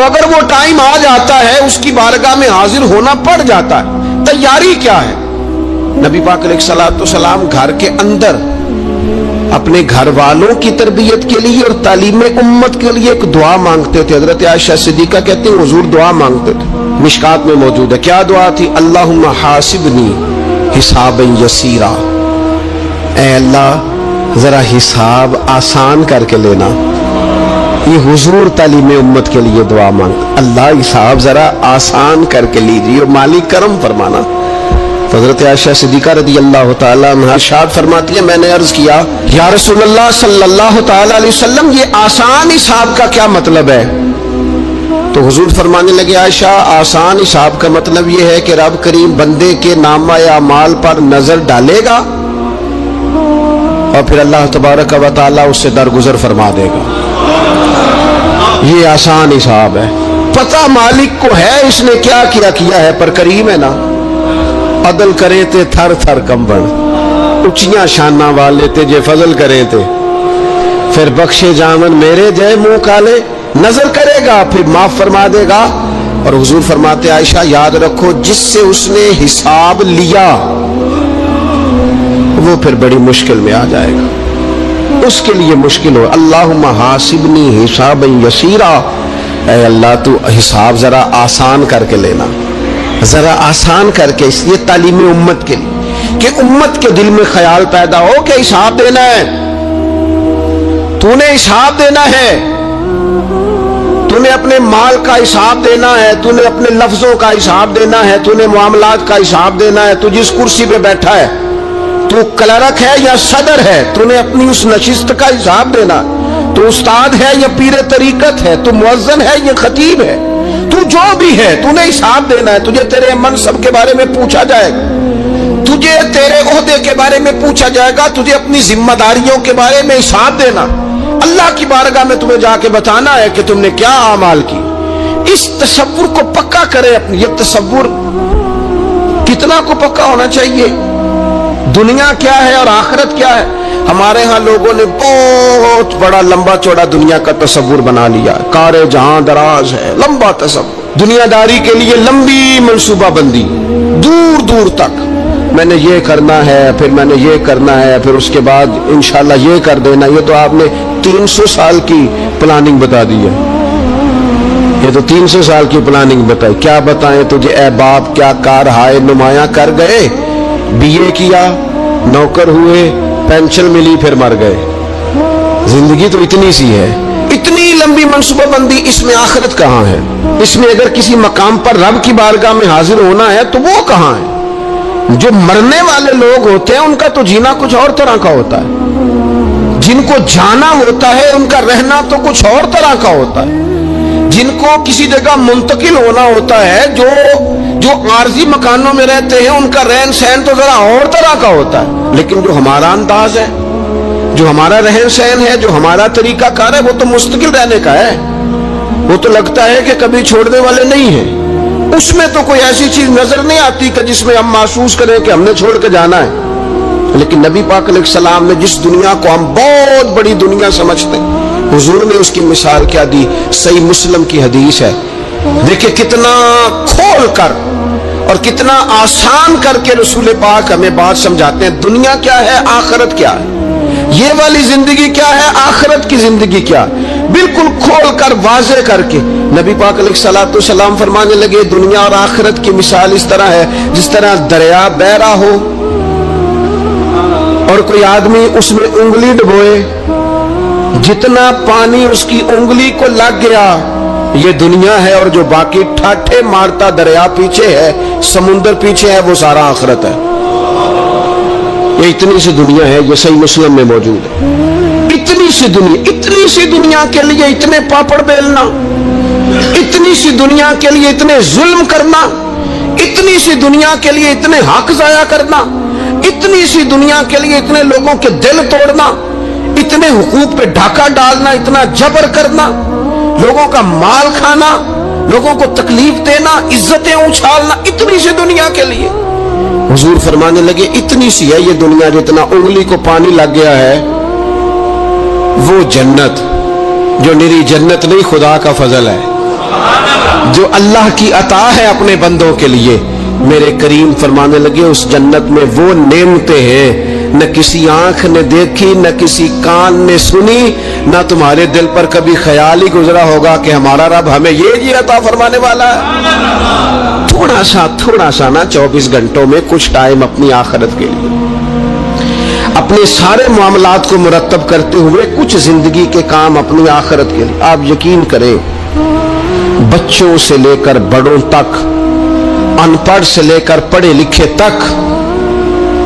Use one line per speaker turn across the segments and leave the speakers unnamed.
تو اگر وہ ٹائم آ جاتا ہے اس کی بارگاہ میں حاضر ہونا پڑ جاتا ہے، تیاری کیا ہے؟ نبی پاک علیہ الصلوۃ والسلام گھر کے اندر اپنے گھر والوں کی تربیت کے لیے اور تعلیم امت کے لیے ایک دعا مانگتے تھے۔ حضرت عائشہ صدیقہ کہتے ہیں حضور دعا مانگتے تھے، مشکات میں موجود ہے۔ کیا دعا تھی؟ اللہم حاسبنی حسابا یسیرا، اے اللہ ذرا حساب آسان کر کے لینا۔ یہ حضور تعلیم امت کے لیے دعا مانگ، اللہ حساب ذرا آسان کر کے لیجیے اور مالک کرم فرمانا۔ حضرت عائشہ صدیقہ رضی اللہ تعالیٰ عنہا ارشاد فرماتی ہے، میں نے عرض کیا یا رسول اللہ صلی اللہ تعالیٰ علیہ وسلم یہ آسان حساب کا کیا مطلب ہے؟ تو حضور فرمانے لگے عائشہ آسان حساب کا مطلب یہ ہے کہ رب کریم بندے کے نامہ اعمال پر نظر ڈالے گا اور پھر اللہ تبارک و تعالیٰ اس سے درگزر فرما دے گا۔ یہ آسان حساب ہے، پتہ مالک کو ہے اس نے کیا کیا ہے، پر کریم ہے نا۔ عدل کرے تے تھر تھر کمبن، اچیاں شانہ والے تے جے فضل کرے تے پھر بخشے جامن میرے جے منہ کالے، نظر کرے گا پھر معاف فرما دے گا۔ اور حضور فرماتے عائشہ یاد رکھو جس سے اس نے حساب لیا وہ پھر بڑی مشکل میں آ جائے گا، اس کے لیے مشکل ہو۔ اللہم حاسبنی حسابا یسیرا، اے اللہ تو حساب ذرا آسان کر کے لینا، ذرا آسان کر کے۔ اس لیے تعلیم امت کے لیے کہ امت کے دل میں خیال پیدا ہو کہ حساب دینا ہے، تو نے حساب دینا ہے، تو نے اپنے مال کا حساب دینا ہے، تو نے اپنے لفظوں کا حساب دینا ہے، تو نے معاملات کا حساب دینا ہے۔ تو جس کرسی پہ بیٹھا ہے، تو کلرک ہے یا صدر ہے، تو نے اپنی اس نشست کا حساب دینا۔ تو استاد ہے یا پیر طریقت ہے، تو مؤذن ہے یا خطیب ہے، تو جو بھی ہے تو نے حساب دینا ہے۔ تجھے تیرے منصب کے بارے میں پوچھا جائے گا، تجھے تیرے عہدے کے بارے میں پوچھا جائے گا، تجھے اپنی ذمہ داریوں کے بارے میں حساب دینا، اللہ کی بارگاہ میں تمہیں جا کے بتانا ہے کہ تم نے کیا اعمال کی۔ اس تصور کو پکا کرے اپنی، یہ تصور کتنا کو پکا ہونا چاہیے، دنیا کیا ہے اور آخرت کیا ہے۔ ہمارے ہاں لوگوں نے بہت بڑا لمبا چوڑا دنیا کا تصور بنا لیا، کار جہاں دراز ہے، لمبا تصور، دنیا داری کے لیے لمبی منصوبہ بندی، دور دور تک میں نے یہ کرنا ہے، پھر میں نے یہ کرنا ہے، پھر اس کے بعد انشاءاللہ یہ کر دینا۔ یہ تو آپ نے 300 سال کی پلاننگ بتا دی ہے، یہ تو 300 سال کی پلاننگ بتائی۔ کیا بتائیں تجھے اے باپ، کیا کار ہائے نمایاں کر گئے، بی اے کیا، نوکر ہوئے، پینشن ملی، پھر مر گئے۔ زندگی تو اتنی سی ہے، اتنی لمبی منصوبہ بندی، اس میں آخرت کہاں ہے؟ اس میں اگر کسی مقام پر رب کی بارگاہ میں حاضر ہونا ہے تو وہ کہاں ہے؟ جو مرنے والے لوگ ہوتے ہیں ان کا تو جینا کچھ اور طرح کا ہوتا ہے، جن کو جانا ہوتا ہے ان کا رہنا تو کچھ اور طرح کا ہوتا ہے، جن کو کسی جگہ منتقل ہونا ہوتا ہے، جو عارضی مکانوں میں رہتے ہیں ان کا رہن سہن تو ذرا اور طرح کا ہوتا ہے۔ لیکن جو ہمارا انداز ہے، جو ہمارا رہن سہن ہے، جو ہمارا طریقہ کار ہے، وہ تو مستقل رہنے کا ہے، وہ تو لگتا ہے کہ کبھی چھوڑنے والے نہیں ہیں۔ اس میں تو کوئی ایسی چیز نظر نہیں آتی کہ جس میں ہم محسوس کریں کہ ہم نے چھوڑ کے جانا ہے۔ لیکن نبی پاک علیہ السلام نے جس دنیا کو ہم بہت بڑی دنیا سمجھتے ہیں، حضور نے اس کی مثال کیا دی؟ صحیح مسلم کی حدیث ہے، دیکھیں کتنا کھول کر اور کتنا آسان کر کے رسول پاک ہمیں بات سمجھاتے ہیں۔ دنیا کیا ہے، آخرت کیا ہے، یہ والی زندگی کیا ہے، آخرت کی زندگی کیا، بالکل کھول کر واضح کر کے نبی پاک علیہ الصلوۃ والسلام فرمانے لگے دنیا اور آخرت کی مثال اس طرح ہے جس طرح دریا بہ رہا ہو اور کوئی آدمی اس میں انگلی ڈبوئے، جتنا پانی اس کی انگلی کو لگ گیا یہ دنیا ہے، اور جو باقی ٹھاٹھے مارتا دریا پیچھے ہے، سمندر پیچھے ہے، وہ سارا آخرت ہے۔ یہ اتنی سی دنیا ہے، یہ صحیح مسلم میں موجود ہے۔ اتنی سی دنیا کے لیے اتنے پاپڑ بیلنا، اتنی سی دنیا کے لیے اتنے ظلم کرنا، اتنی سی دنیا کے لیے اتنے حق ضائع کرنا، اتنی سی دنیا کے لیے اتنے لوگوں کے دل توڑنا، اتنے حقوق پہ ڈھاکہ ڈالنا، اتنا جبر کرنا، لوگوں کا مال کھانا، لوگوں کو تکلیف دینا، عزتیں اچھالنا، اتنی سی دنیا کے لیے حضور فرمانے لگے اتنی سی ہے یہ دنیا، جتنا انگلی کو پانی لگ گیا ہے وہ جنت، جو نری جنت نہیں خدا کا فضل ہے۔ جو اللہ کی عطا ہے اپنے بندوں کے لیے. میرے کریم فرمانے لگے اس جنت میں وہ نعمتیں ہیں نہ کسی آنکھ نے دیکھی, نہ کسی کان نے سنی, نہ تمہارے دل پر کبھی خیال ہی گزرا ہوگا کہ ہمارا رب ہمیں یہ عطا فرمانے والا ہے. تھوڑا سا نا 24 گھنٹوں میں کچھ ٹائم اپنی آخرت کے لیے, اپنے سارے معاملات کو مرتب کرتے ہوئے کچھ زندگی کے کام اپنی آخرت کے لیے. آپ یقین کریں, بچوں سے لے کر بڑوں تک, ان پڑھ سے لے کر پڑھے لکھے تک,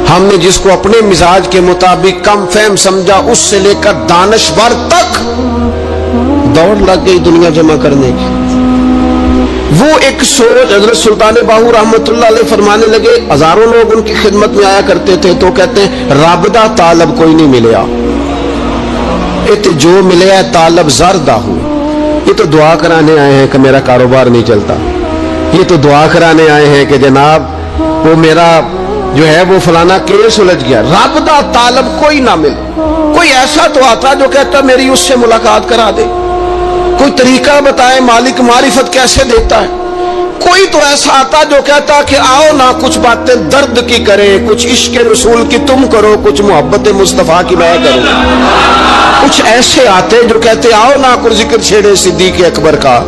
ہم نے جس کو اپنے مزاج کے مطابق کم فہم سمجھا اس سے لے کر دانشور تک دوڑ لگ گئی دنیا جمع کرنے کی. وہ ایک سوچ حضرت سلطان باہو رحمت اللہ علیہ فرمانے لگے, ہزاروں لوگ ان کی خدمت میں آیا کرتے تھے تو کہتے ہیں رب دا طالب کوئی نہیں ملیا, یہ جو ملیا طالب زردہ ہو. یہ تو دعا کرانے آئے ہیں کہ میرا کاروبار نہیں چلتا, یہ تو دعا کرانے آئے ہیں کہ جناب وہ میرا جو ہے وہ فلانا کیس سلجھ گیا. رب دا طالب کوئی نہ مل. کوئی ایسا تو آتا جو کہتا میری اس سے ملاقات کرا دے, کوئی طریقہ بتائے مالک معرفت کیسے دیتا ہے. کوئی تو ایسا آتا جو کہتا کہ آؤ نا کچھ باتیں درد کی کریں, کچھ عشق رسول کی تم کرو, کچھ محبت مصطفیٰ کی میں کروں. کچھ ایسے آتے جو کہتے آؤ نا کچھ ذکر چھیڑے صدیق اکبر کا,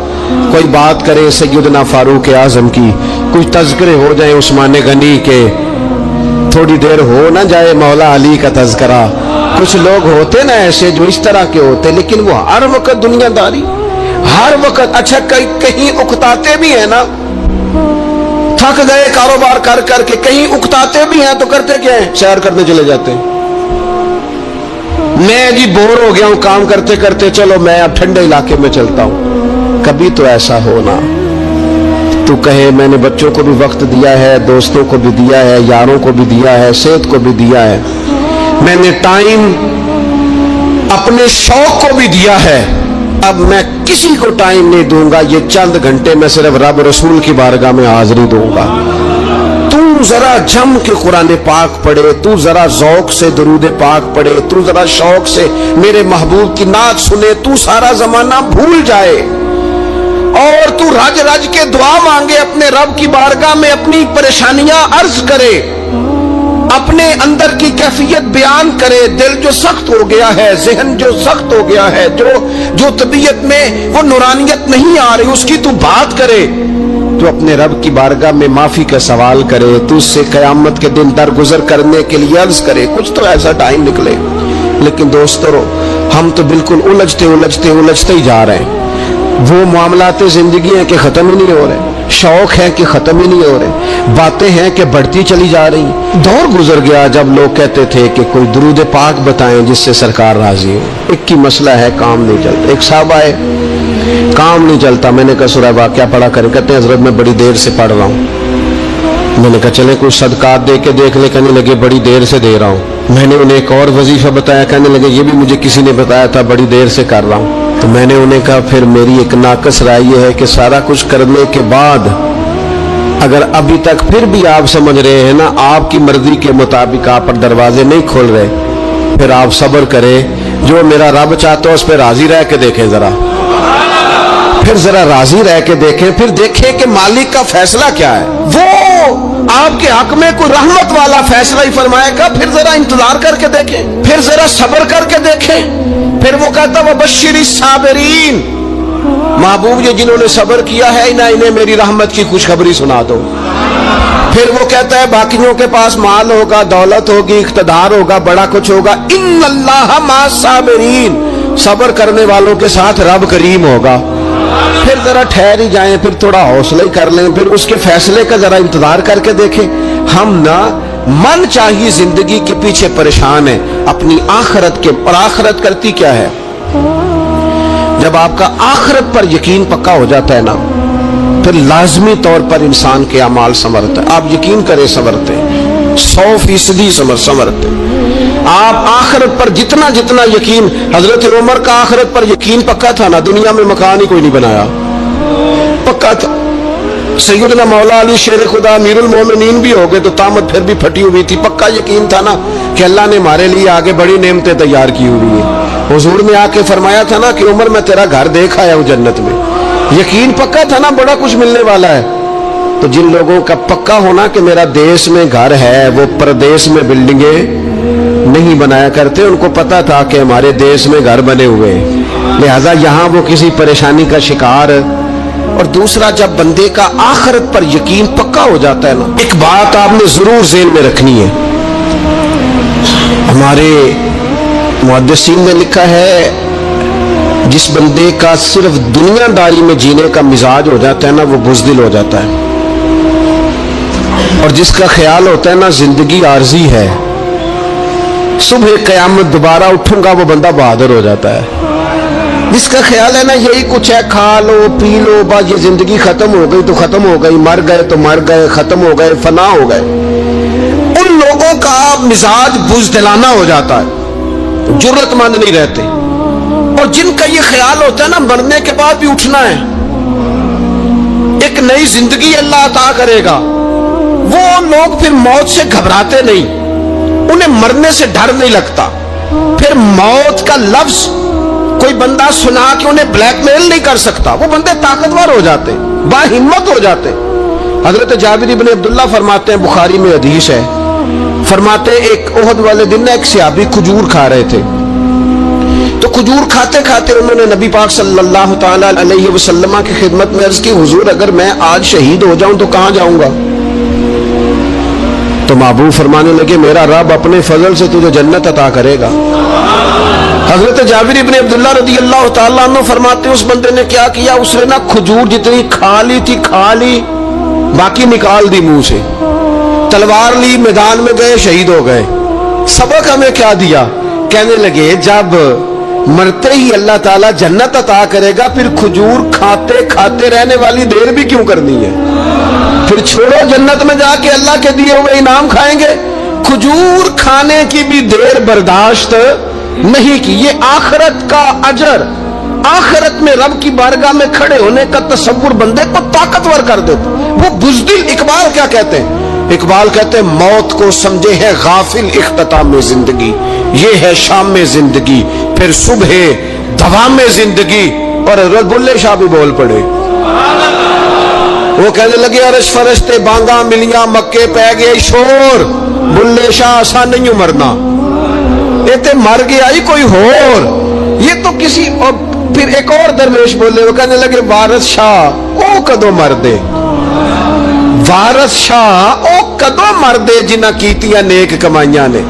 کوئی بات کرے سیدنا فاروق اعظم کی, کچھ تذکرے ہو جائے عثمان غنی کے, تھوڑی دیر ہو نہ جائے مولا علی کا تذکرہ. کچھ لوگ ہوتے نا ایسے جو اس طرح کے ہوتے, لیکن وہ ہر وقت دنیا داری, ہر وقت. اچھا کہیں اکتاتے بھی ہیں نا, تھک گئے کاروبار کر کر کے, کہیں اکتاتے بھی ہیں تو کرتے کیا ہیں, سیر کرنے چلے جاتے ہیں. میں جی بور ہو گیا ہوں کام کرتے کرتے, چلو میں اب ٹھنڈے علاقے میں چلتا ہوں. کبھی تو ایسا ہونا تو کہے میں نے بچوں کو بھی وقت دیا ہے, دوستوں کو بھی دیا ہے, یاروں کو بھی دیا ہے, صحت کو بھی دیا ہے, میں نے ٹائم اپنے شوق کو بھی دیا ہے, اب میں کسی کو ٹائم نہیں دوں گا. یہ چند گھنٹے میں صرف رب رسول کی بارگاہ میں حاضری دوں گا. تو ذرا جم کے قرآن پاک پڑھے, تو ذرا ذوق سے درود پاک پڑھے, تو ذرا شوق سے میرے محبوب کی نعت سنے, تو سارا زمانہ بھول جائے اور تو رج رج کے دعا مانگے اپنے رب کی بارگاہ میں, اپنی پریشانیاں عرض کرے, اپنے اندر کی کیفیت بیان کرے. دل جو سخت ہو گیا ہے, ذہن جو سخت ہو گیا ہے, جو طبیعت میں وہ نورانیت نہیں آ رہی, اس کی تو بات کرے, تو اپنے رب کی بارگاہ میں معافی کا سوال کرے, تو اس سے قیامت کے دن درگزر کرنے کے لیے عرض کرے. کچھ تو ایسا ٹائم نکلے. لیکن دوستو, ہم تو بالکل الجھتے ہی جا رہے ہیں. وہ معاملات زندگی ہیں کہ ختم ہی نہیں ہو رہے, شوق ہے کہ ختم ہی نہیں ہو رہے, باتیں ہیں کہ بڑھتی چلی جا رہی. دور گزر گیا جب لوگ کہتے تھے کہ کوئی درود پاک بتائیں جس سے سرکار راضی ہو. ایک کی مسئلہ ہے, کام نہیں چلتا. ایک صاحب آئے, کام نہیں چلتا. میں نے کہا سورہ واقعہ پڑھا کریں. کہتے ہیں حضرت میں بڑی دیر سے پڑھ رہا ہوں. میں نے کہا چلے کوئی صدقات دے کے دیکھ لے. کہنے لگے بڑی دیر سے دے رہا ہوں. میں نے انہیں ایک اور وظیفہ بتایا, کہنے لگے یہ بھی مجھے کسی نے بتایا تھا, بڑی دیر سے کر رہا ہوں. تو میں نے انہیں کہا پھر میری ایک ناقص رائے یہ ہے کہ سارا کچھ کرنے کے بعد اگر ابھی تک پھر بھی آپ سمجھ رہے ہیں نا آپ کی مرضی کے مطابق آپ پر دروازے نہیں کھول رہے, پھر آپ صبر کریں. جو میرا رب چاہتا ہے اس پہ راضی رہ کے دیکھیں, پھر ذرا راضی رہ کے دیکھیں, پھر دیکھیں کہ مالک کا فیصلہ کیا ہے. وہ آپ کے حق میں کوئی رحمت والا فیصلہ ہی فرمائے گا, پھر ذرا انتظار کر کے دیکھیں, پھر ذرا صبر کر کے دیکھیں. پھر وہ کہتا وبشر الصابرین, محبوب یہ جنہوں نے صبر کیا ہے انہیں میری رحمت کی خوشخبری سنا دو. پھر وہ کہتا ہے باقیوں کے پاس مال ہوگا, دولت ہوگی, اقتدار ہوگا, بڑا کچھ ہوگا, ان اللہ مع الصابرین, صبر کرنے والوں کے ساتھ رب کریم ہوگا. پھر ذرا ٹھہر ہی جائیں, پھر تھوڑا حوصلہ ہی کر لیں, پھر اس کے فیصلے کا ذرا انتظار کر کے دیکھیں. ہم نہ من چاہیے زندگی کے پیچھے پریشان ہیں اپنی آخرت کے, اور آخرت کرتی کیا ہے. جب آپ کا آخرت پر یقین پکا ہو جاتا ہے نا, پھر لازمی طور پر انسان کے اعمال سنورتے ہیں. آپ یقین کریں سنورتے ہیں, 100% سنورتے ہیں. آپ آخرت پر جتنا یقین, حضرت عمر کا آخرت پر یقین پکا تھا نا, دنیا میں مکان ہی کوئی نہیں بنایا, پکا تھا. سیدنا مولا علی شیر خدا امیر المومنین بھی ہو گئے تو طامت پھر بھی پھٹی ہوئی تھی. پکا یقین تھا نا کہ اللہ نے ہمارے لیے آگے بڑی نعمتیں تیار کی ہوئی ہیں. حضور نے آ کے فرمایا تھا نا کہ عمر میں تیرا گھر دیکھ آیا ہوں جنت میں, یقین پکا تھا نا بڑا کچھ ملنے والا ہے. تو جن لوگوں کا پکا ہونا کہ میرا دیش میں گھر ہے وہ پردیش میں بلڈنگیں نہیں بنایا کرتے, ان کو پتا تھا کہ ہمارے دیش میں گھر بنے ہوئے ہیں, لہذا یہاں وہ کسی پریشانی کا شکار. اور دوسرا, جب بندے کا آخرت پر یقین پکا ہو جاتا ہے نا, ایک بات آپ نے ضرور ذہن میں رکھنی ہے. ہمارے محدثین نے لکھا ہے جس بندے کا صرف دنیا داری میں جینے کا مزاج ہو جاتا ہے نا وہ بزدل ہو جاتا ہے, اور جس کا خیال ہوتا ہے نا زندگی عارضی ہے, صبح قیامت دوبارہ اٹھوں گا, وہ بندہ بہادر ہو جاتا ہے. جس کا خیال ہے نا یہی کچھ ہے, کھا لو پی لو بس, یہ زندگی ختم ہو گئی تو ختم ہو گئی, مر گئے تو مر گئے, ختم ہو گئے, فنا ہو گئے, ان لوگوں کا مزاج بزدلانہ ہو جاتا ہے, جرأت مند نہیں رہتے. اور جن کا یہ خیال ہوتا ہے نا مرنے کے بعد بھی اٹھنا ہے, ایک نئی زندگی اللہ عطا کرے گا, وہ لوگ پھر موت سے گھبراتے نہیں, انہیں مرنے سے ڈر نہیں لگتا. پھر موت کا لفظ کوئی بندہ سنا کہ انہیں بلیک میل نہیں کر سکتا, وہ بندے طاقتور ہو جاتے, باہمت ہو جاتے. حضرت جابر ابن عبداللہ فرماتے ہیں, بخاری میں حدیث ہے, فرماتے ایک احد والے دن ایک صحابی کھجور کھا رہے تھے, تو کھجور کھاتے کھاتے انہوں نے نبی پاک صلی اللہ تعالی علیہ وسلم کی خدمت میں عرض کی, حضور اگر میں آج شہید ہو جاؤں تو کہاں جاؤں گا؟ تو محبوب فرمانے لگے, میرا رب اپنے فضل سے تجھے جنت عطا کرے گا. حضرت جابر ابن عبداللہ رضی اللہ تعالیٰ عنہ فرماتے اس بندے نے کیا کیا, اس نے نا کھجور جتنی کھا لی تھی کھا لی, باقی نکال دی منہ سے, تلوار لی, میدان میں گئے, شہید ہو گئے. سبق ہمیں کیا دیا؟ کہنے لگے جب مرتے ہی اللہ تعالیٰ جنت عطا کرے گا, پھر کھجور کھاتے کھاتے رہنے والی دیر بھی کیوں کرنی ہے؟ پھر چھوڑو, جنت میں جا کے اللہ کے دیے ہوئے انعام کھائیں گے. کھجور کھانے کی بھی دیر برداشت نہیں کی. یہ آخرت کا اجر, آخرت میں رب کی بارگاہ میں کھڑے ہونے کا تصور بندے کو طاقتور کر دیتا. وہ بزدل, اقبال کیا کہتے ہیں؟ اقبال کہتے ہیں موت کو سمجھے ہے غافل اختتام زندگی, یہ ہے شام میں زندگی, پھر صبح دوام زندگی. اور حضرت بلے شاہ بھی بول پڑے, وہ کہنے لگے عرش فرشتے بانگا ملیاں مکے پہ گئے شور, بلے شاہ آسان نہیں مرنا, یہ تے مر گیا ہی کوئی ہور, یہ تو کسی. اور پھر ایک اور درویش بولے, وہ کہنے لگے وارث شاہ او کدو مر دے, وارث شاہ او کدو مر دے جنہ کیتیاں نیک کمائیاں نے.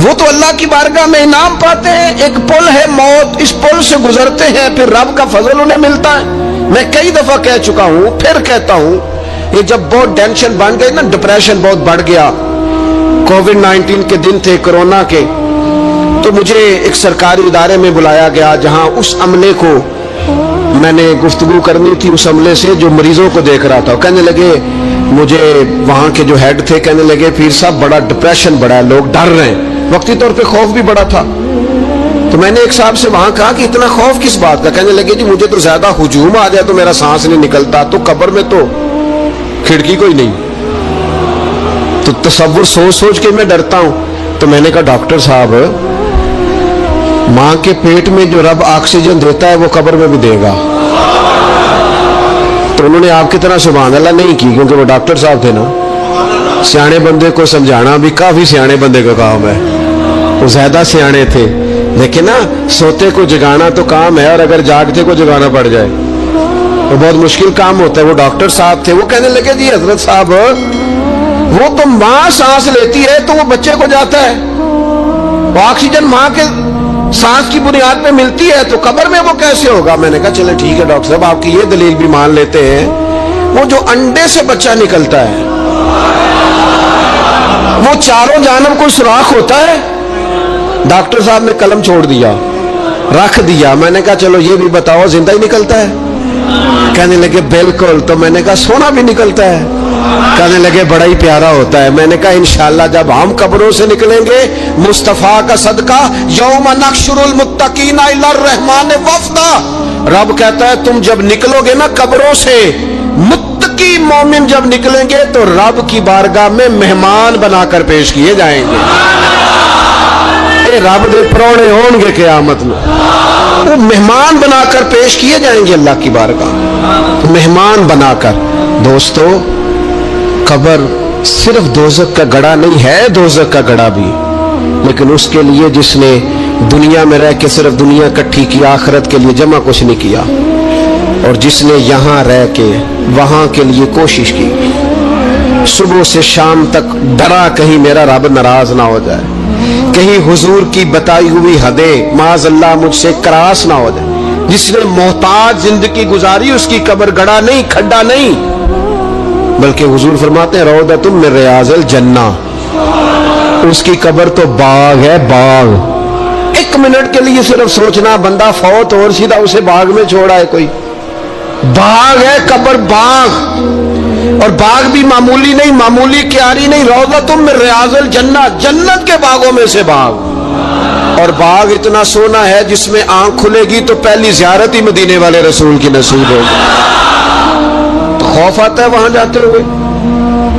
وہ تو اللہ کی بارگاہ میں انعام پاتے ہیں, ایک پل ہے موت, اس پل سے گزرتے ہیں, پھر رب کا فضل انہیں ملتا ہے. میں کئی دفعہ کہہ چکا ہوں, پھر کہتا ہوں, یہ جب بہت ٹینشن بن گئی نا, ڈپریشن بہت بڑھ گیا, کووڈ-19 کے دن تھے, کرونا کے, تو مجھے ایک سرکاری ادارے میں بلایا گیا جہاں اس عملے کو میں نے گفتگو کرنی تھی, اس عملے سے جو مریضوں کو دیکھ رہا تھا. کہنے لگے مجھے وہاں کے جو ہیڈ تھے, کہنے لگے پیر صاحب بڑا ڈپریشن بڑا ہے, لوگ ڈر رہے ہیں, وقتی طور پہ خوف بھی بڑا تھا. تو میں نے ایک صاحب سے وہاں کہا کہ اتنا خوف کس بات کا؟ کہنے لگے جی مجھے تو زیادہ ہجوم آ جائے تو میرا سانس نہیں نکلتا, تو قبر میں تو کھڑکی کوئی نہیں, تو تصور سوچ سوچ کے میں ڈرتا ہوں. تو میں نے کہا ڈاکٹر صاحب ماں کے پیٹ میں جو رب آکسیجن دیتا ہے وہ قبر میں بھی دے گا. تو انہوں نے آپ کی طرح سبحان اللہ نہیں کی, کیونکہ وہ ڈاکٹر صاحب تھے نا, سیانے بندے کو سمجھانا بھی کافی سیانے بندے کا کام ہے, وہ زیادہ سیانے تھے. لیکن نا سوتے کو جگانا تو کام ہے, اور اگر جاگتے کو جگانا پڑ جائے وہ بہت مشکل کام ہوتا ہے. وہ ڈاکٹر صاحب تھے, وہ کہنے لگے جی حضرت صاحب وہ تو ماں سانس لیتی ہے تو وہ بچے کو جاتا ہے, وہ آکسیجن ماں کے سانس کی بنیاد پہ ملتی ہے, تو قبر میں وہ کیسے ہوگا؟ میں نے کہا چلے ٹھیک ہے ڈاکٹر صاحب, آپ کی یہ دلیل بھی مان لیتے ہیں. وہ جو انڈے سے بچہ نکلتا ہے وہ چاروں جانب کوئی سوراخ ہوتا ہے. ڈاکٹر صاحب نے قلم چھوڑ دیا, رکھ دیا. میں نے کہا چلو یہ بھی بتاؤ زندہ ہی نکلتا ہے؟ کہنے لگے بالکل. تو میں نے کہا سونا بھی نکلتا ہے؟ کہنے لگے بڑا ہی پیارا ہوتا ہے. میں نے کہا انشاءاللہ جب ہم قبروں سے نکلیں گے مصطفیٰ کا صدقہ, یوم نحشر المتقین الی الرحمن وفدا, رب کہتا ہے تم جب نکلو گے نا قبروں سے, متقی مومن جب نکلیں گے تو رب کی بارگاہ میں مہمان بنا کر پیش کیے جائیں گے. رب دے پرونے ہون گے قیامت میں, وہ مہمان بنا کر پیش کیے جائیں گے اللہ کی بارگاہ. مہمان بنا کر. دوستو قبر صرف دوزخ کا گڑھا نہیں ہے, دوزخ کا گڑھا بھی, لیکن اس کے لیے جس نے دنیا میں رہ کے صرف دنیا اکٹھی کی, آخرت کے لیے جمع کچھ نہیں کیا, اور جس نے یہاں رہ کے وہاں کے لیے کوشش کی, صبح سے شام تک ڈرا کہیں میرا رب ناراض نہ ہو جائے, کہیں حضور کی بتائی ہوئی حدیں معاذ اللہ مجھ سے کراس نہ ہو جائے, جس نے محتاج زندگی گزاری اس کی قبر گڑھا نہیں, کھڈا نہیں, بلکہ حضور فرماتے ہیں روضۃ من ریاض الجنہ, اس کی قبر تو باغ ہے, باغ. ایک منٹ کے لیے صرف سوچنا, بندہ فوت اور سیدھا اسے باغ میں چھوڑا ہے کوئی, باغ ہے قبر, باغ. اور باغ بھی معمولی نہیں, معمولی کیاری نہیں, روضۃ من ریاض الجنہ, جنت کے باغوں میں سے باغ. اور باغ اتنا سونا ہے جس میں آنکھ کھلے گی تو پہلی زیارت ہی مدینے والے رسول کی نصیب ہوگی. خوف آتا ہے وہاں جاتے ہوئے.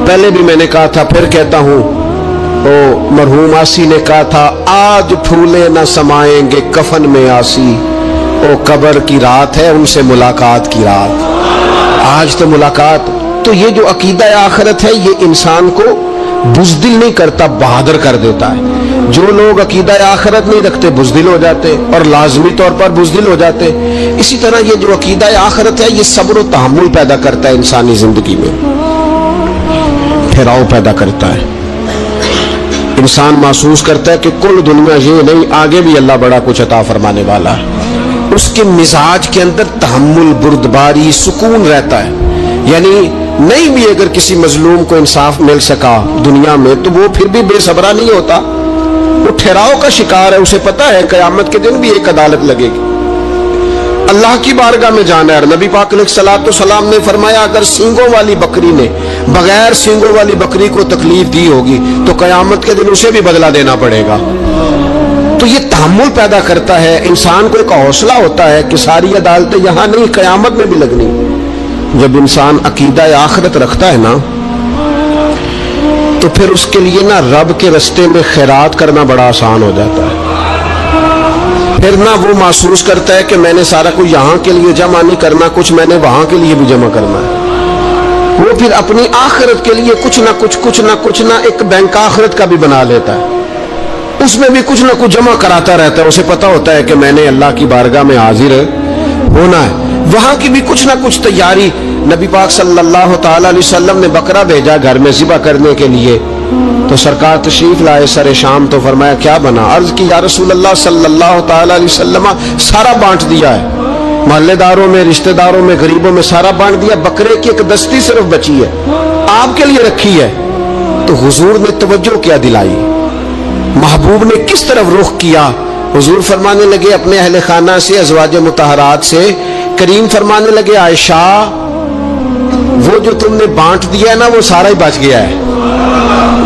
پہلے بھی میں نے کہا تھا, پھر کہتا ہوں, او مرحوم آسی نے کہا تھا آج پھولے نہ سمائیں گے کفن میں آسی, او قبر کی رات ہے ان سے ملاقات کی رات. آج تو ملاقات. تو یہ جو عقیدہ آخرت ہے یہ انسان کو بزدل نہیں کرتا, بہادر کر دیتا ہے. جو لوگ عقیدہ آخرت نہیں رکھتے بزدل ہو جاتے, اور لازمی طور پر بزدل ہو جاتے. اسی طرح یہ جو عقیدہ آخرت ہے یہ صبر و تحمل پیدا کرتا ہے انسانی زندگی میں, پھراؤ پیدا کرتا ہے. انسان محسوس کرتا ہے کہ کل دنیا یہ نہیں, آگے بھی اللہ بڑا کچھ عطا فرمانے والا ہے. اس کے مزاج کے اندر تحمل, بردباری, سکون رہتا ہے. یعنی نہیں بھی اگر کسی مظلوم کو انصاف مل سکا دنیا میں تو وہ پھر بھی بے صبرا نہیں ہوتا, وہ ٹھہراؤ کا شکار ہے. اسے پتا ہے قیامت کے دن بھی ایک عدالت لگے گی, اللہ کی بارگاہ میں جانا ہے. نبی پاک علیہ الصلوۃ والسلام نے فرمایا اگر سینگوں والی بکری نے بغیر سینگوں والی بکری کو تکلیف دی ہوگی تو قیامت کے دن اسے بھی بدلہ دینا پڑے گا. تو یہ تحمل پیدا کرتا ہے, انسان کو ایک حوصلہ ہوتا ہے کہ ساری عدالتیں یہاں نہیں قیامت میں بھی لگنی. جب انسان عقیدہ آخرت رکھتا ہے نا تو پھر اس کے لیے نا رب کے رستے میں خیرات کرنا بڑا آسان ہو جاتا ہے. پھر نہ وہ محسوس کرتا ہے کہ میں نے سارا کچھ یہاں کے لیے جمع نہیں کرنا, کچھ میں نے وہاں کے لیے بھی جمع کرنا ہے. وہ پھر اپنی آخرت کے لیے کچھ نہ ایک بینک آخرت کا بھی بنا لیتا ہے, اس میں بھی کچھ نہ کچھ جمع کراتا رہتا ہے. اسے پتا ہوتا ہے کہ میں نے اللہ کی بارگاہ میں حاضر ہونا ہے, وہاں کی بھی کچھ نہ کچھ تیاری. نبی پاک صلی اللہ تعالی علیہ وسلم نے بکرا بھیجا گھر میں ذبح کرنے کے لیے, تو سرکار تشریف لائے سر شام, تو فرمایا کیا بنا؟ عرض کی یا رسول اللہ صلی اللہ تعالی علیہ وسلم سارا بانٹ دیا ہے, محلے داروں میں, رشتہ داروں میں, غریبوں میں سارا بانٹ دیا, بکرے کی ایک دستی صرف بچی ہے آپ کے لیے رکھی ہے. تو حضور نے توجہ کیا دلائی, محبوب نے کس طرف رخ کیا؟ حضور فرمانے لگے اپنے اہل خانہ سے, ازواج مطہرات سے, کریم فرمانے لگے عائشہ وہ جو تم نے بانٹ دیا ہے نا وہ سارا ہی بچ گیا ہے,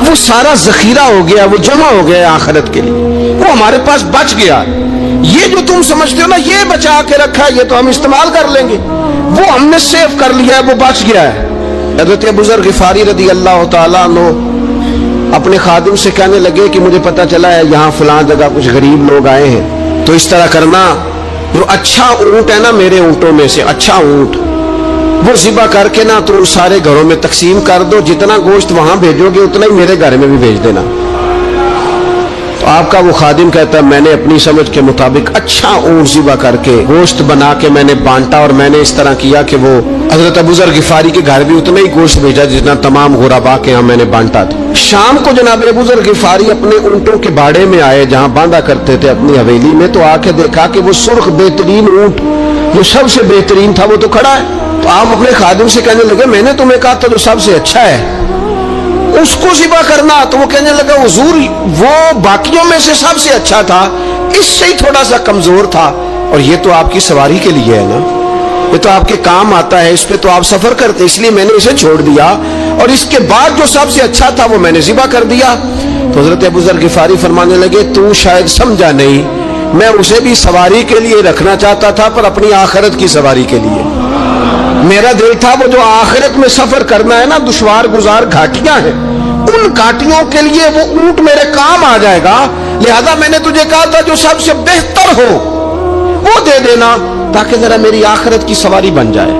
وہ سارا ذخیرہ ہو گیا, وہ جمع ہو گیا آخرت کے لیے, وہ ہمارے پاس بچ گیا. یہ جو تم سمجھتے ہو نا یہ بچا کے رکھا ہے, یہ تو ہم استعمال کر لیں گے, وہ ہم نے سیو کر لیا ہے, وہ بچ گیا ہے. حضرت ابو ذر غفاری رضی اللہ تعالیٰ عنہ اپنے خادم سے کہنے لگے کہ مجھے پتا چلا ہے یہاں فلاں جگہ کچھ غریب لوگ آئے ہیں, تو اس طرح کرنا جو اچھا اونٹ ہے نا میرے اونٹوں میں سے اچھا اونٹ وہ ذبح کر کے نا تو سارے گھروں میں تقسیم کر دو, جتنا گوشت وہاں بھیجو گے اتنا ہی میرے گھر میں بھی بھیج دینا. تو آپ کا وہ خادم کہتا ہے میں نے اپنی سمجھ کے مطابق اچھا اونٹ ذبح کر کے گوشت بنا کے میں نے بانٹا, اور میں نے اس طرح کیا کہ وہ حضرت ابو ذر غفاری کے گھر بھی اتنا ہی گوشت بھیجا جتنا تمام غربا کے ہاں میں نے بانٹا تھا. شام کو جناب ابو ذر غفاری اپنے اونٹوں کے باڑے میں آئے جہاں باندھا کرتے تھے اپنی حویلی میں, تو آ کے دیکھا کہ وہ سرخ بہترین اونٹ جو سب سے بہترین تھا وہ تو کھڑا ہے. تو آپ اپنے خادم سے کہنے لگے میں نے تمہیں کہا تھا جو سب سے اچھا ہے اس کو ذبح کرنا, تو وہ کہنے لگا حضور وہ باقیوں میں سے سب سے اچھا تھا, اس سے ہی تھوڑا سا کمزور تھا, اور یہ تو آپ کی سواری کے لیے ہے نا, یہ تو آپ کے کام آتا ہے, اس پہ تو آپ سفر کرتے, اس لیے میں نے اسے چھوڑ دیا, اور اس کے بعد جو سب سے اچھا تھا وہ میں نے ذبح کر دیا. تو حضرت ابو ذر غفاری فرمانے لگے تو شاید سمجھا نہیں, میں اسے بھی سواری کے لیے رکھنا چاہتا تھا پر اپنی آخرت کی سواری کے لیے. میرا دل تھا وہ جو آخرت میں سفر کرنا ہے نا, دشوار گزار گھاٹیاں ہیں, ان گھاٹیوں کے لیے وہ اونٹ میرے کام آ جائے گا, لہذا میں نے تجھے کہا تھا جو سب سے بہتر ہو وہ دے دینا تاکہ ذرا میری آخرت کی سواری بن جائے.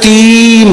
3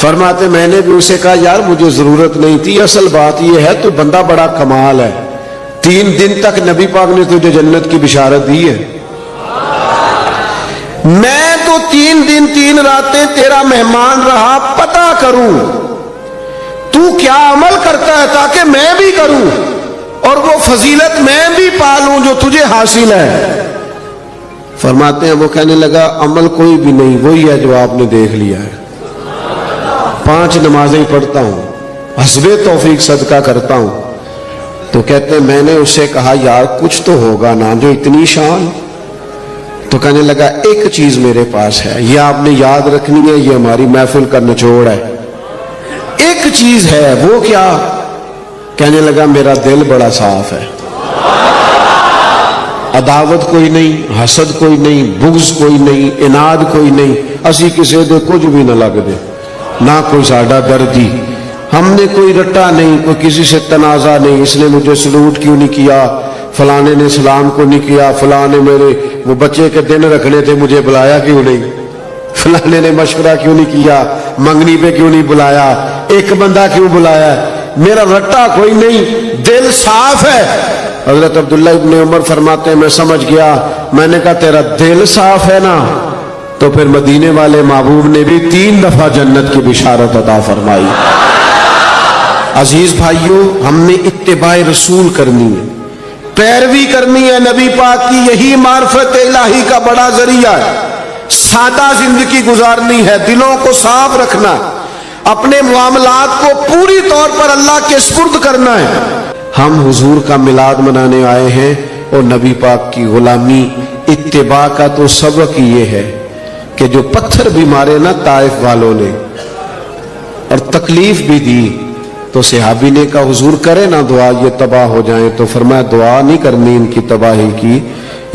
فرماتے میں نے بھی اسے کہا یار مجھے ضرورت نہیں تھی، اصل بات یہ ہے تو بندہ بڑا کمال ہے، 3 دن تک نبی پاک نے تجھے جنت کی بشارت دی ہے، میں تو 3 دن 3 راتیں تیرا مہمان رہا، پتہ کروں تو کیا عمل کرتا ہے تاکہ میں بھی کروں اور وہ فضیلت میں بھی پالوں جو تجھے حاصل ہے۔ فرماتے ہیں وہ کہنے لگا عمل کوئی بھی نہیں، وہی ہے جو آپ نے دیکھ لیا ہے، 5 نمازیں پڑھتا ہوں، حسب توفیق صدقہ کرتا ہوں۔ تو کہتے ہیں میں نے اسے کہا یار کچھ تو ہوگا نا جو اتنی شان؟ تو کہنے لگا ایک چیز میرے پاس ہے، یہ آپ نے یاد رکھنی ہے، یہ ہماری محفل کا نچوڑ ہے، ایک چیز ہے، وہ کیا؟ کہنے لگا میرا دل بڑا صاف ہے، عداوت کوئی نہیں، حسد کوئی نہیں، بغض کوئی نہیں، اناد کوئی نہیں، اسی کسی دے کچھ بھی نہ لگ دے، نہ کوئی ساڈا دردی، ہم نے کوئی رٹا نہیں، کوئی کسی سے تنازع نہیں، اس نے مجھے سلوٹ کیوں نہیں کیا، فلانے نے سلام کو نہیں کیا، فلانے میرے وہ بچے کے دن رکھنے تھے مجھے بلایا کیوں نہیں، فلانے نے مشورہ کیوں نہیں کیا، منگنی پہ کیوں نہیں بلایا، ایک بندہ کیوں بلایا، میرا رٹا کوئی نہیں، دل صاف ہے۔ حضرت عبداللہ ابن عمر فرماتے ہیں میں سمجھ گیا، میں نے کہا تیرا دل صاف ہے نا، تو پھر مدینے والے محبوب نے بھی 3 دفعہ جنت کی بشارت عطا فرمائی۔ عزیز بھائیوں، ہم نے اتباع رسول کرنی ہے، پیروی کرنی ہے نبی پاک کی، یہی معرفت الہی کا بڑا ذریعہ ہے۔ سادہ زندگی گزارنی ہے، دلوں کو صاف رکھنا ہے، اپنے معاملات کو پوری طور پر اللہ کے سپرد کرنا ہے۔ ہم حضور کا میلاد منانے آئے ہیں اور نبی پاک کی غلامی، اتباع کا تو سبق یہ ہے کہ جو پتھر بھی مارے نا طائف والوں نے اور تکلیف بھی دی، تو صحابی نے کہا حضور کرے نا دعا یہ تباہ ہو جائیں، تو فرمایا دعا نہیں کرنی ان کی تباہی کی،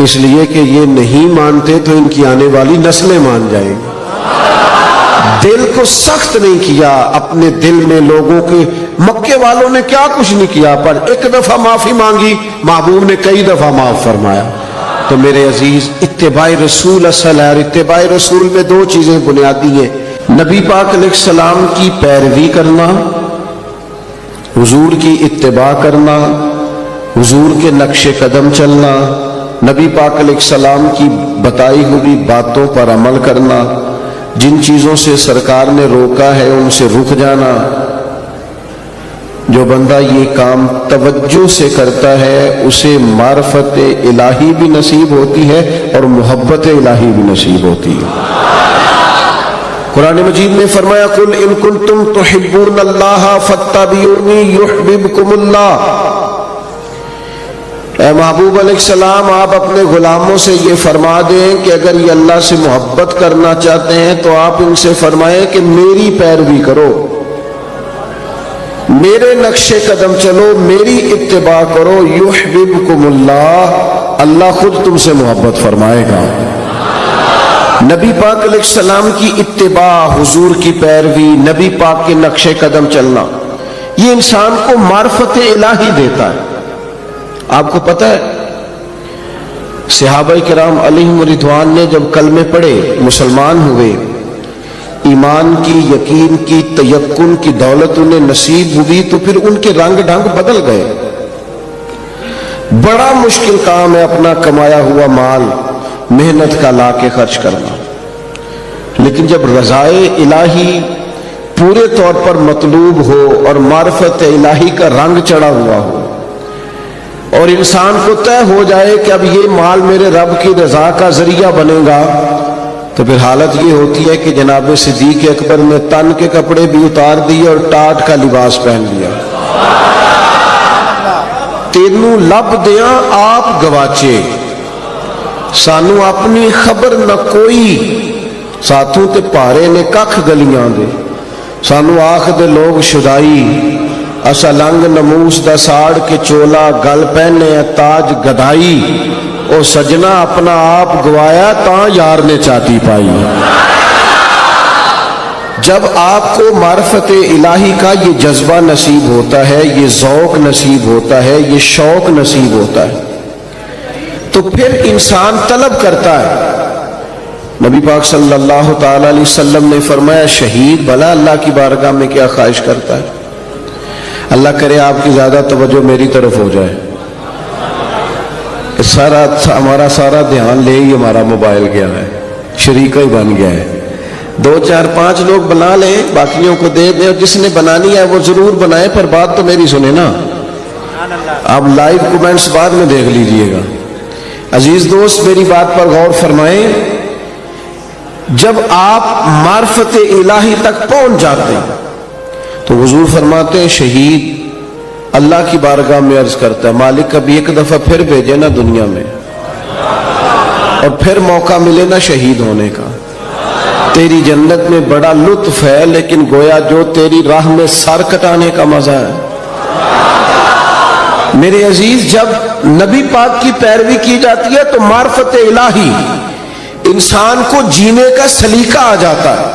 اس لیے کہ یہ نہیں مانتے تو ان کی آنے والی نسلیں مان جائیں گی۔ دل کو سخت نہیں کیا، اپنے دل میں لوگوں کے، مکے والوں نے کیا کچھ نہیں کیا، پر ایک دفعہ معافی مانگی، محبوب نے کئی دفعہ معاف فرمایا۔ تو میرے عزیز، اتباع رسول اصل ہے، اور اتباع رسول میں 2 چیزیں بنیادی ہیں، نبی پاک علیہ السلام کی پیروی کرنا، حضور کی اتباع کرنا، حضور کے نقش قدم چلنا، نبی پاک علیہ السلام کی بتائی ہوئی باتوں پر عمل کرنا، جن چیزوں سے سرکار نے روکا ہے ان سے رک جانا۔ جو بندہ یہ کام توجہ سے کرتا ہے اسے معرفت الہی بھی نصیب ہوتی ہے اور محبت الہی بھی نصیب ہوتی ہے۔ قرآن مجید نے فرمایا قل ان کنتم تحبون اللہ فاتبعونی یحببکم اللہ۔ اے محبوب علیہ السلام، آپ اپنے غلاموں سے یہ فرما دیں کہ اگر یہ اللہ سے محبت کرنا چاہتے ہیں تو آپ ان سے فرمائیں کہ میری پیروی کرو، میرے نقش قدم چلو، میری اتباع کرو، یحببکم اللہ، اللہ خود تم سے محبت فرمائے گا۔ نبی پاک علیہ السلام کی اتباع، حضور کی پیروی، نبی پاک کے نقش قدم چلنا، یہ انسان کو معرفت الہی دیتا ہے۔ آپ کو پتہ ہے صحابہ کرام علیہم رضوان نے جب کلمے پڑھے، مسلمان ہوئے، ایمان کی، یقین کی، تیقن کی دولت انہیں نصیب ہوئی، تو پھر ان کے رنگ ڈھنگ بدل گئے۔ بڑا مشکل کام ہے اپنا کمایا ہوا مال محنت کا لا کے خرچ کرنا، لیکن جب رضائے الہی پورے طور پر مطلوب ہو اور معرفت الہی کا رنگ چڑھا ہوا ہو اور انسان کو طے ہو جائے کہ اب یہ مال میرے رب کی رضا کا ذریعہ بنے گا، تو پھر حالت یہ ہوتی ہے کہ جناب صدیق اکبر نے تن کے کپڑے بھی اتار دیے اور ٹاٹ کا لباس پہن لیا۔ تینوں لب دیاں آپ گواچے، سانو اپنی خبر نہ کوئی، ساتھوں تے پارے نے ککھ گلیاں دے، سانو آخ دے لوگ شدائی، اسا لنگ نموس دا ساڑ کے چولا، گل پہنے تاج گدائی، او سجنا اپنا آپ گوایا تاں یار نے چاتی پائی۔ جب آپ کو معرفت الہی کا یہ جذبہ نصیب ہوتا ہے، یہ ذوق نصیب ہوتا ہے، یہ شوق نصیب ہوتا ہے، تو پھر انسان طلب کرتا ہے نبی پاک صلی اللہ تعالی علیہ وسلم نے فرمایا شہید بھلا اللہ کی بارگاہ میں کیا خواہش کرتا ہے؟ اللہ کرے آپ کی زیادہ توجہ میری طرف ہو جائے، ہمارا سارا دھیان لے ہی ہمارا موبائل گیا ہے، شریکہ ہی بن گیا ہے. 2 4 5 لوگ بنا لیں، باقیوں کو دے دیں، اور جس نے بنانی ہے وہ ضرور بنائے، پر بات تو میری سنیں نا. آپ لائیو کومنٹس بعد میں دیکھ لیجئے گا. عزیز دوست میری بات پر غور فرمائیں. جب آپ معرفت الہی تک پہنچ جاتے ہیں تو حضور فرماتے ہیں شہید اللہ کی بارگاہ میں عرض کرتا ہے مالک کبھی ایک دفعہ پھر بھیجے نا دنیا میں، اور پھر موقع ملے نا شہید ہونے کا. تیری جنت میں بڑا لطف ہے، لیکن گویا جو تیری راہ میں سر کٹانے کا مزہ ہے. میرے عزیز جب نبی پاک کی پیروی کی جاتی ہے تو معرفت الہی انسان کو جینے کا سلیقہ آ جاتا ہے.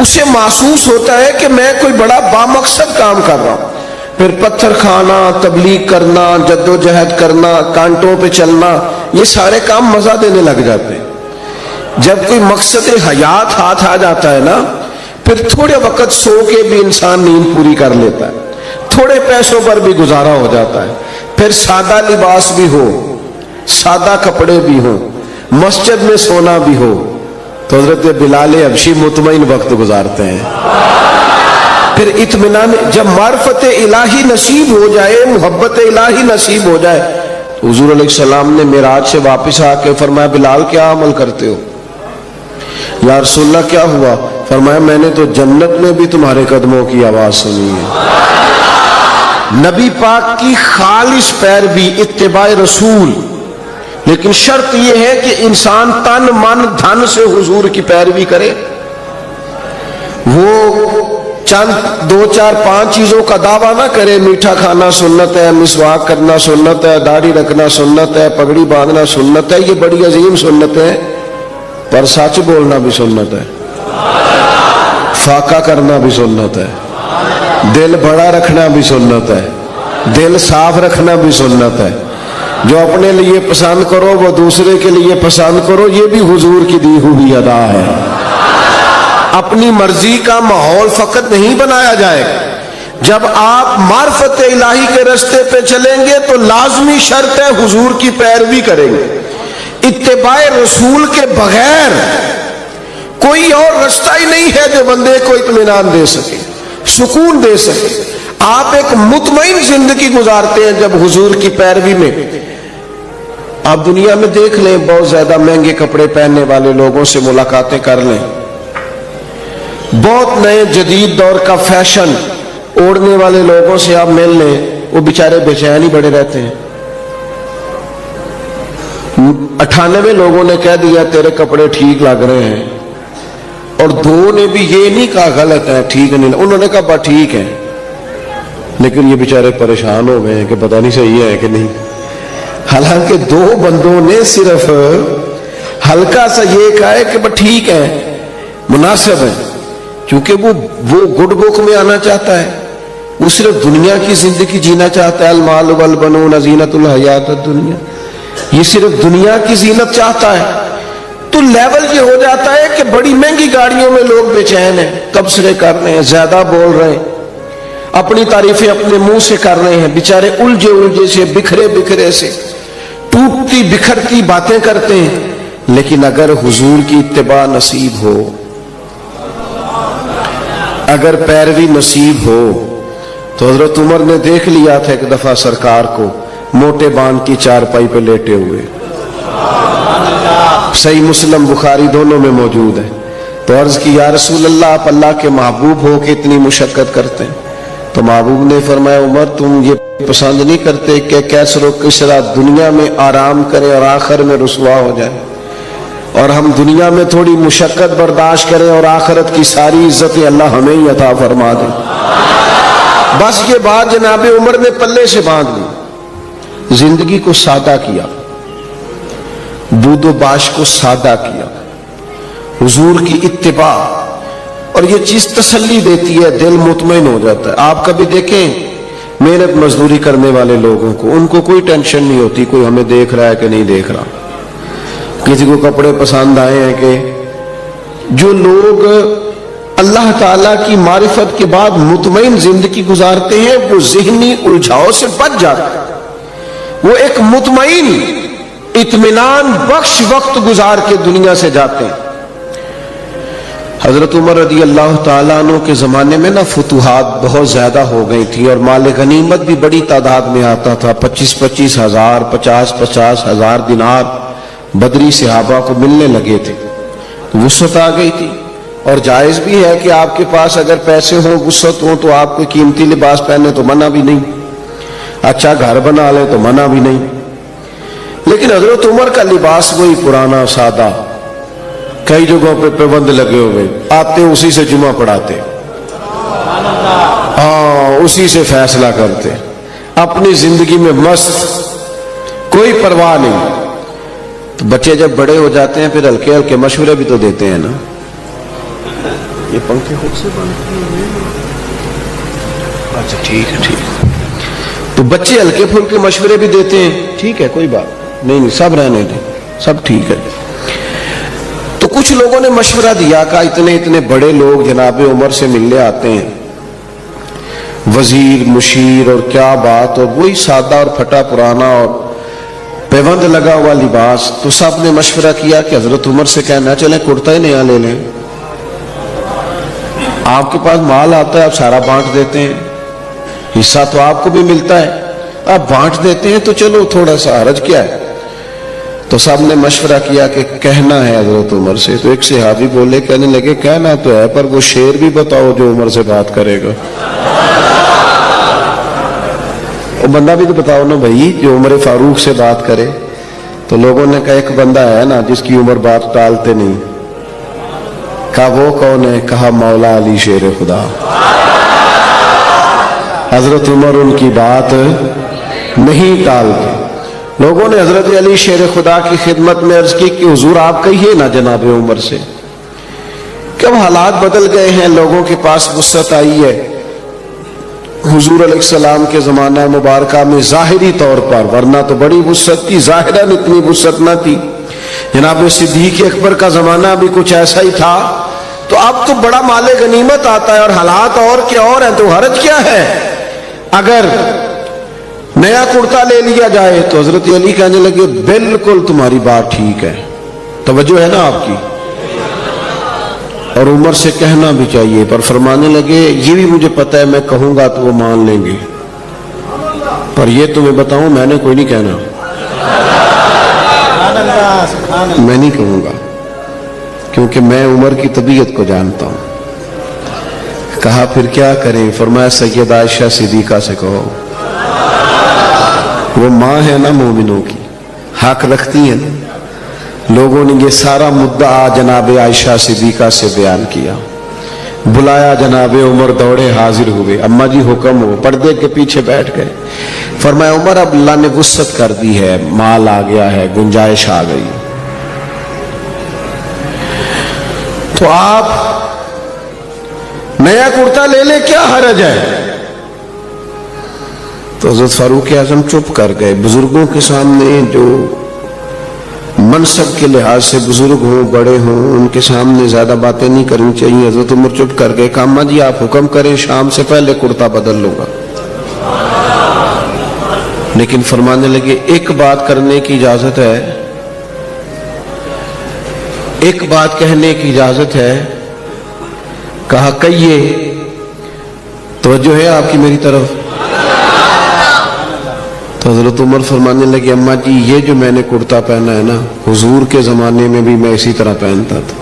اسے محسوس ہوتا ہے کہ میں کوئی بڑا بامقصد کام کر رہا ہوں. پھر پتھر کھانا، تبلیغ کرنا، جد و جہد کرنا، کانٹوں پہ چلنا، یہ سارے کام مزہ دینے لگ جاتے ہیں. جب کوئی مقصد حیات ہاتھ آ جاتا ہے نا، پھر تھوڑے وقت سو کے بھی انسان نیند پوری کر لیتا ہے، تھوڑے پیسوں پر بھی گزارا ہو جاتا ہے. پھر سادہ لباس بھی ہو، سادہ کپڑے بھی ہوں، مسجد میں سونا بھی ہو، تو حضرت بلال حبشی مطمئن وقت گزارتے ہیں. پھر اطمینان. جب معرفت الہی نصیب ہو جائے، محبت الہی نصیب ہو جائے، حضور علیہ السلام نے معراج سے واپس آ کے فرمایا بلال کیا عمل کرتے ہو؟ یا رسول اللہ کیا ہوا؟ فرمایا میں نے تو جنت میں بھی تمہارے قدموں کی آواز سنی ہے. نبی پاک کی خالص پیروی، اتباع رسول، لیکن شرط یہ ہے کہ انسان تن من دھن سے حضور کی پیروی کرے. وہ چند 2 4 5 چیزوں کا دعویٰ نہ کرے. میٹھا کھانا سنت ہے، مسواک کرنا سنت ہے، داڑھی رکھنا سنت ہے، پگڑی باندھنا سنت ہے، یہ بڑی عظیم سنت ہے، پر سچ بولنا بھی سنت ہے، فاقہ کرنا بھی سنت ہے، دل بڑا رکھنا بھی سنت ہے، دل صاف رکھنا بھی سنت ہے. جو اپنے لیے پسند کرو وہ دوسرے کے لیے پسند کرو، یہ بھی حضور کی دی ہوئی ادا ہے. اپنی مرضی کا ماحول فقط نہیں بنایا جائے گا. جب آپ معرفت الہی کے راستے پہ چلیں گے تو لازمی شرط ہے حضور کی پیروی کریں گے. اتباع رسول کے بغیر کوئی اور راستہ ہی نہیں ہے جو بندے کو اطمینان دے سکے، سکون دے سکے. آپ ایک مطمئن زندگی گزارتے ہیں جب حضور کی پیروی میں. آپ دنیا میں دیکھ لیں، بہت زیادہ مہنگے کپڑے پہننے والے لوگوں سے ملاقاتیں کر لیں، بہت نئے جدید دور کا فیشن اوڑھنے والے لوگوں سے آپ مل لیں، وہ بیچارے بے چین ہی بڑے رہتے ہیں. 98 لوگوں نے کہہ دیا تیرے کپڑے ٹھیک لگ رہے ہیں، اور 2 نے بھی یہ نہیں کہا غلط ہے، ٹھیک نہیں، انہوں نے کہا بات ٹھیک ہے. لیکن یہ بیچارے پریشان ہو گئے ہیں کہ پتہ نہیں صحیح ہے کہ نہیں. حالانکہ 2 بندوں نے صرف ہلکا سا یہ کہا ہے کہ بات ٹھیک ہے، مناسب ہے، کیونکہ وہ گڈ بک میں آنا چاہتا ہے. وہ صرف دنیا کی زندگی جینا چاہتا ہے. المال والبنون زینت الحیات الدنیا، یہ صرف دنیا کی زینت چاہتا ہے. تو لیول یہ ہو جاتا ہے کہ بڑی مہنگی گاڑیوں میں لوگ بے چین ہیں، تبصرے کر رہے ہیں، زیادہ بول رہے ہیں، اپنی تعریفیں اپنے منہ سے کر رہے ہیں، بیچارے الجھے سے، بکھرے سے ٹوٹتی بکھرتی باتیں کرتے ہیں. لیکن اگر حضور کی اتباع نصیب ہو، اگر پیروی نصیب ہو، تو حضرت عمر نے دیکھ لیا تھا ایک دفعہ سرکار کو موٹے باندھ کی چارپائی پہ لیٹے ہوئے. صحیح مسلم بخاری دونوں میں موجود ہے. تو عرض کی یا رسول اللہ آپ اللہ کے محبوب ہو کہ اتنی مشقت کرتے ہیں؟ تو محبوب نے فرمایا عمر تم یہ پسند نہیں کرتے کہ کیسر و کسرا دنیا میں آرام کرے اور آخر میں رسوا ہو جائے، اور ہم دنیا میں تھوڑی مشقت برداشت کریں اور آخرت کی ساری عزتیں اللہ ہمیں ہی عطا فرما دیں. بس یہ بات جناب عمر نے پلے سے باندھ لی. زندگی کو سادہ کیا، بود و باش کو سادہ کیا، حضور کی اتباع. اور یہ چیز تسلی دیتی ہے، دل مطمئن ہو جاتا ہے. آپ کبھی دیکھیں محنت مزدوری کرنے والے لوگوں کو، ان کو کوئی ٹینشن نہیں ہوتی کوئی ہمیں دیکھ رہا ہے کہ نہیں دیکھ رہا. کسی کو کپڑے پسند آئے ہیں کہ جو لوگ اللہ تعالیٰ کی معرفت کے بعد مطمئن زندگی گزارتے ہیں وہ ذہنی الجھاؤ سے بچ جاتے ہیں، وہ ایک مطمئن اطمینان بخش وقت گزار کے دنیا سے جاتے ہیں۔ حضرت عمر رضی اللہ تعالیٰ عنہ کے زمانے میں فتوحات بہت زیادہ ہو گئی تھی اور مال غنیمت بھی بڑی تعداد میں آتا تھا، 25-25 ہزار 50-50 ہزار دینار بدری صحابہ کو ملنے لگے تھے، وسعت آ گئی تھی۔ اور جائز بھی ہے کہ آپ کے پاس اگر پیسے ہوں، وسعت ہوں، تو آپ کوئی قیمتی لباس پہنے تو منع بھی نہیں، اچھا گھر بنا لیں تو منع بھی نہیں۔ لیکن حضرت عمر کا لباس وہی پرانا سادہ، کئی جگہوں پہ پابند لگے ہوئے، آتے اسی سے جمعہ پڑھاتے، اسی سے فیصلہ کرتے، اپنی زندگی میں مست، کوئی پرواہ نہیں۔ تو بچے جب بڑے ہو جاتے ہیں پھر ہلکے ہلکے مشورے بھی تو دیتے ہیں نا۔ یہ پنکھے خود سے بند کیے ہوئے ہیں؟ اچھا ٹھیک ہے۔ تو بچے ہلکے پھلکے مشورے بھی دیتے ہیں، ٹھیک ہے کوئی بات نہیں، سب رہنے دیں، سب ٹھیک ہے۔ تو کچھ لوگوں نے مشورہ دیا کہ اتنے بڑے لوگ جناب عمر سے ملنے آتے ہیں، وزیر مشیر اور کیا بات، اور وہی سادہ اور پھٹا پرانا اور پیوند لگا ہوا لباس۔ تو سب نے مشورہ کیا کہ حضرت عمر سے کہنا چلیں کرتا ہی نیا لے لیں، آپ کے پاس مال آتا ہے آپ سارا بانٹ دیتے ہیں، حصہ تو آپ کو بھی ملتا ہے، آپ بانٹ دیتے ہیں، تو چلو تھوڑا سا حرج کیا ہے۔ تو سب نے مشورہ کیا کہ کہنا ہے حضرت عمر سے۔ تو ایک صحابی بولے، کہنے لگے کہنا تو ہے پر وہ شعر بھی بتاؤ جو عمر سے بات کرے گا، وہ بندہ بھی تو بتاؤ نا بھائی جو عمر فاروق سے بات کرے۔ تو لوگوں نے کہا ایک بندہ ہے نا جس کی عمر بات ٹالتے نہیں۔ کہا وہ کون ہے؟ کہا مولا علی شیر خدا۔ حضرت عمر ان کی بات نہیں ٹالتے۔ لوگوں نے حضرت علی شیر خدا کی خدمت میں عرض کی کہ حضور آپ کہیے نا جناب عمر سے کہ اب حالات بدل گئے ہیں، لوگوں کے پاس وسعت آئی ہے۔ حضور علیہ السلام کے زمانہ مبارکہ میں ظاہری طور پر، ورنہ تو بڑی وسعت تھی، ظاہراً اتنی وسعت نہ تھی۔ جناب صدیق اکبر کا زمانہ بھی کچھ ایسا ہی تھا، تو اب تو بڑا مال غنیمت آتا ہے اور حالات اور کے اور ہیں، تو حرج کیا ہے اگر نیا کرتا لے لیا جائے؟ تو حضرت علی کہنے لگے بالکل تمہاری بات ٹھیک ہے، توجہ ہے نا آپ کی، اور عمر سے کہنا بھی چاہیے، پر فرمانے لگے یہ بھی مجھے پتہ ہے میں کہوں گا تو وہ مان لیں گے، پر یہ تمہیں بتاؤں میں نے کوئی نہیں کہنا، میں نہیں کہوں گا کیونکہ میں عمر کی طبیعت کو جانتا ہوں۔ کہا پھر کیا کریں؟ فرمایا سیدہ عائشہ صدیقہ سے کہو، وہ ماں ہے نا مومنوں کی، حق رکھتی ہیں نا۔ لوگوں نے یہ سارا مدعا جناب عائشہ صدیقہ سے بیان کیا، بلایا، جناب عمر دوڑے حاضر ہوئے، اماں جی حکم ہو، پردے کے پیچھے بیٹھ گئے۔ فرمایا عمر اب اللہ نے وسعت کر دی ہے، مال آ گیا ہے، گنجائش آ گئی، تو آپ نیا کرتا لے لے، کیا حرج ہے؟ تو حضرت فاروق اعظم چپ کر گئے۔ بزرگوں کے سامنے جو منصب کے لحاظ سے بزرگ ہوں، بڑے ہوں، ان کے سامنے زیادہ باتیں نہیں کرنی چاہیے۔ حضرت عمر چپ کر گئے، کہا اماں جی آپ حکم کریں، شام سے پہلے کرتا بدل لوں گا۔ لیکن فرمانے لگے ایک بات کرنے کی اجازت ہے، ایک بات کہنے کی اجازت ہے۔ کہا کہیے، توجہ ہے آپ کی میری طرف؟ تو حضرت عمر فرمانے لگے اماں جی یہ جو میں نے کرتا پہنا ہے نا، حضور کے زمانے میں بھی میں اسی طرح پہنتا تھا،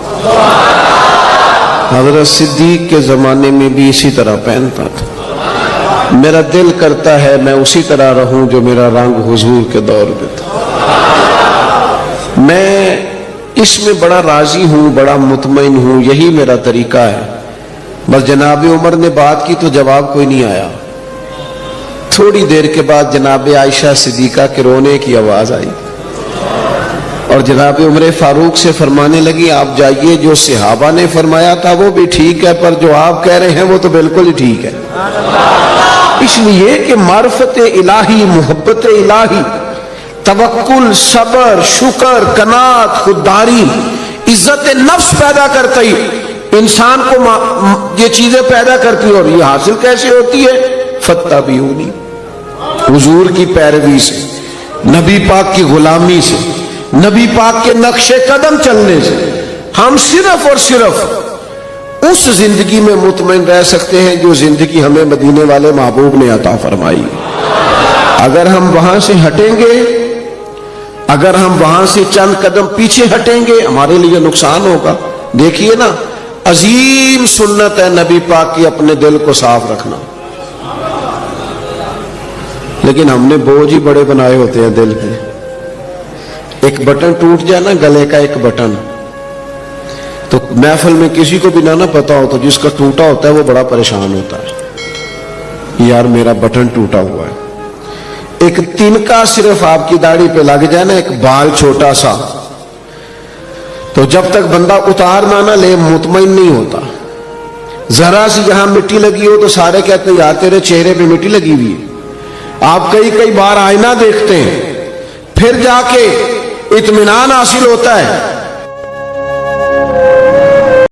حضرت صدیق کے زمانے میں بھی اسی طرح پہنتا تھا، میرا دل کرتا ہے میں اسی طرح رہوں جو میرا رنگ حضور کے دور میں تھا۔ میں اس میں بڑا راضی ہوں، بڑا مطمئن ہوں، یہی میرا طریقہ ہے۔ بس جناب عمر نے بات کی تو جواب کوئی نہیں آیا۔ تھوڑی دیر کے بعد جناب عائشہ صدیقہ کے رونے کی آواز آئی اور جناب عمر فاروق سے فرمانے لگی آپ جائیے، جو صحابہ نے فرمایا تھا وہ بھی ٹھیک ہے، پر جو آپ کہہ رہے ہیں وہ تو بالکل ہی ٹھیک ہے۔ اس لیے کہ معرفت الہی، محبت الہی، توکل، صبر، شکر، قناعت، خودداری، عزت نفس پیدا کرتی انسان کو یہ چیزیں پیدا کرتی اور یہ حاصل کیسے ہوتی ہے؟ فاتبعونی، حضور کی پیروی سے، نبی پاک کی غلامی سے، نبی پاک کے نقش قدم چلنے سے ہم صرف اور صرف اس زندگی میں مطمئن رہ سکتے ہیں جو زندگی ہمیں مدینے والے محبوب نے عطا فرمائی۔ اگر ہم وہاں سے ہٹیں گے، اگر ہم وہاں سے چند قدم پیچھے ہٹیں گے، ہمارے لیے نقصان ہوگا۔ دیکھیے نا، عظیم سنت ہے نبی پاک کی اپنے دل کو صاف رکھنا، لیکن ہم نے بوجھ ہی بڑے بنائے ہوتے ہیں دل پہ۔ ایک بٹن ٹوٹ جائے نا، گلے کا ایک بٹن، تو محفل میں کسی کو بھی نہ پتا ہو تو جس کا ٹوٹا ہوتا ہے وہ بڑا پریشان ہوتا ہے، یار میرا بٹن ٹوٹا ہوا ہے۔ ایک تنکا صرف آپ کی داڑھی پہ لگ جائے نا، ایک بال چھوٹا سا، تو جب تک بندہ اتارنا نہ لے مطمئن نہیں ہوتا۔ ذرا سی یہاں مٹی لگی ہو تو سارے کہتے ہیں یار تیرے چہرے پہ مٹی لگی ہوئی ہے۔ آپ کئی بار آئینہ دیکھتے ہیں، پھر جا کے اطمینان حاصل ہوتا ہے